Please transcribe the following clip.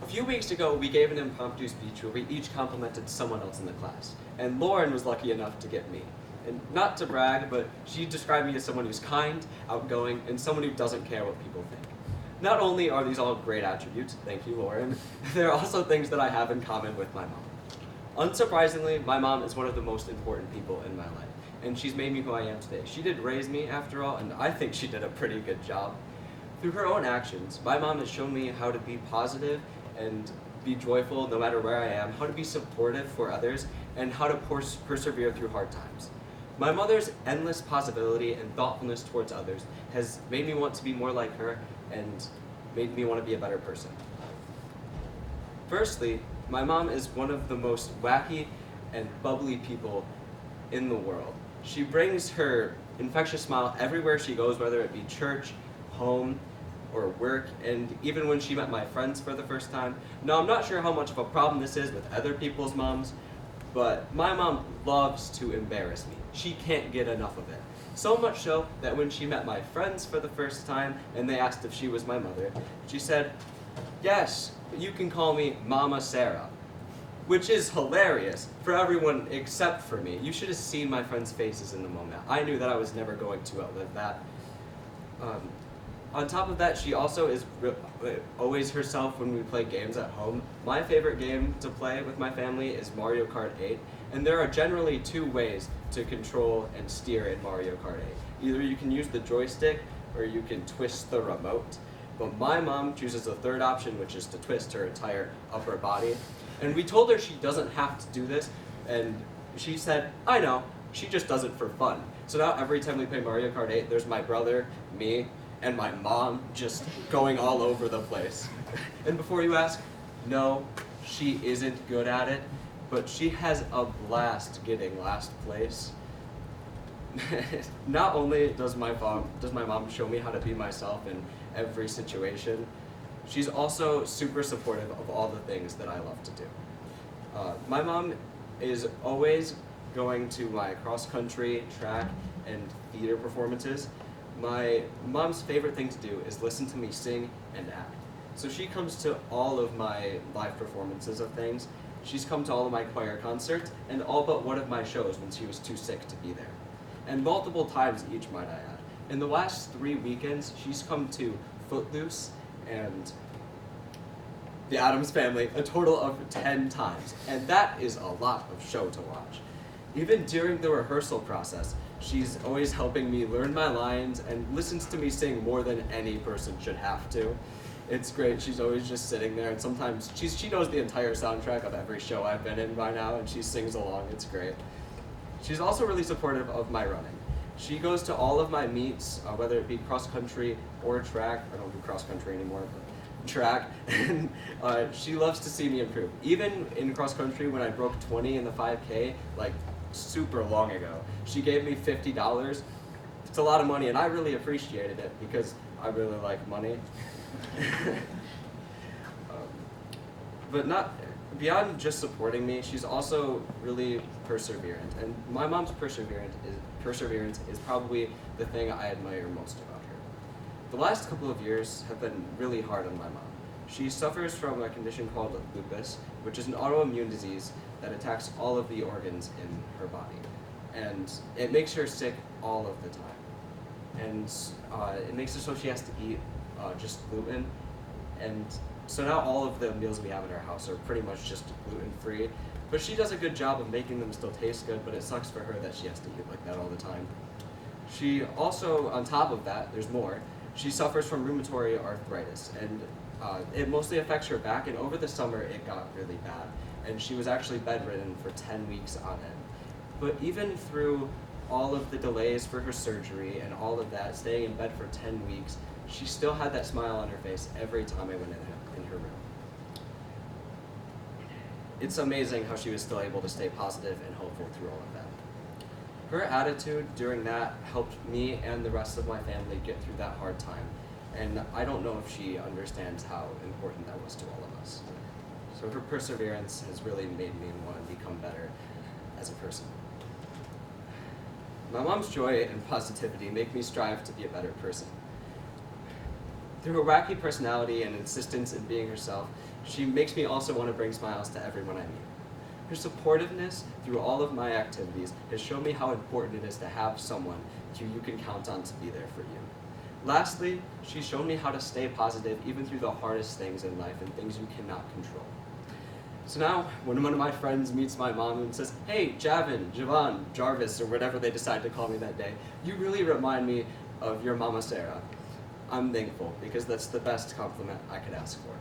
A few weeks ago, we gave an impromptu speech where we each complimented someone else in the class, and Lauren was lucky enough to get me. And not to brag, but she described me as someone who's kind, outgoing, and someone who doesn't care what people think. Not only are these all great attributes, thank you, Lauren, there are also things that I have in common with my mom. Unsurprisingly, my mom is one of the most important people in my life, and she's made me who I am today. She did raise me, after all, and I think she did a pretty good job. Through her own actions, my mom has shown me how to be positive and be joyful no matter where I am, how to be supportive for others, and how to persevere through hard times. My mother's endless possibility and thoughtfulness towards others has made me want to be more like her and made me want to be a better person. Firstly, my mom is one of the most wacky and bubbly people in the world. She brings her infectious smile everywhere she goes, whether it be church, home, or work, and even when she met my friends for the first time. Now, I'm not sure how much of a problem this is with other people's moms, but my mom loves to embarrass me. She can't get enough of it. So much so that when she met my friends for the first time and they asked if she was my mother, she said, "Yes, you can call me Mama Sarah," which is hilarious for everyone except for me. You should have seen my friends' faces in the moment. I knew that I was never going to outlive that. On top of that, she also is always herself when we play games at home. My favorite game to play with my family is Mario Kart 8, and there are generally two ways to control and steer in Mario Kart 8. Either you can use the joystick or you can twist the remote. But my mom chooses the third option, which is to twist her entire upper body. And we told her she doesn't have to do this, and she said, "I know, she just does it for fun." So now every time we play Mario Kart 8, there's my brother, me, and my mom just going all over the place. And before you ask, no, she isn't good at it, but she has a blast getting last place. Not only does my mom show me how to be myself in every situation, she's also super supportive of all the things that I love to do. My mom is always going to my cross-country, track, and theater performances. My mom's favorite thing to do is listen to me sing and act. So she comes to all of my live performances of things. She's come to all of my choir concerts and all but one of my shows when she was too sick to be there. And multiple times each, might I add. In the last 3 weekends, she's come to Footloose and The Addams Family a total of 10 times. And that is a lot of show to watch. Even during the rehearsal process, she's always helping me learn my lines and listens to me sing more than any person should have to. It's great. She's always just sitting there, and sometimes she knows the entire soundtrack of every show I've been in by now, and she sings along. It's great. She's also really supportive of my running. She goes to all of my meets, whether it be cross-country or track. I don't do cross-country anymore, but track. And she loves to see me improve. Even in cross-country, when I broke 20 in the 5K, like super long ago, she gave me $50. It's a lot of money, and I really appreciated it because I really like money. But not beyond just supporting me, she's also really perseverant, and my mom's perseverance is probably the thing I admire most about her. The last couple of years have been really hard on my mom. She suffers from a condition called lupus, which is an autoimmune disease that attacks all of the organs in her body, and it makes her sick all of the time. And it makes it so she has to eat just gluten, and so now all of the meals we have in our house are pretty much just gluten-free. But she does a good job of making them still taste good, but it sucks for her that she has to eat like that all the time. She also, on top of that, there's more, she suffers from rheumatoid arthritis, and it mostly affects her back, and over the summer it got really bad, and she was actually bedridden for 10 weeks on end. But even through all of the delays for her surgery and all of that, staying in bed for 10 weeks, she still had that smile on her face every time I went in her room. It's amazing how she was still able to stay positive and hopeful through all of that. Her attitude during that helped me and the rest of my family get through that hard time, and I don't know if she understands how important that was to all of us. So her perseverance has really made me want to become better as a person. My mom's joy and positivity make me strive to be a better person. Through her wacky personality and insistence in being herself, she makes me also want to bring smiles to everyone I meet. Her supportiveness through all of my activities has shown me how important it is to have someone who you can count on to be there for you. Lastly, she's shown me how to stay positive even through the hardest things in life and things you cannot control. So now, when one of my friends meets my mom and says, "Hey, Javin, Javan, Jarvis," or whatever they decide to call me that day, "you really remind me of your Mama Sarah," I'm thankful, because that's the best compliment I could ask for.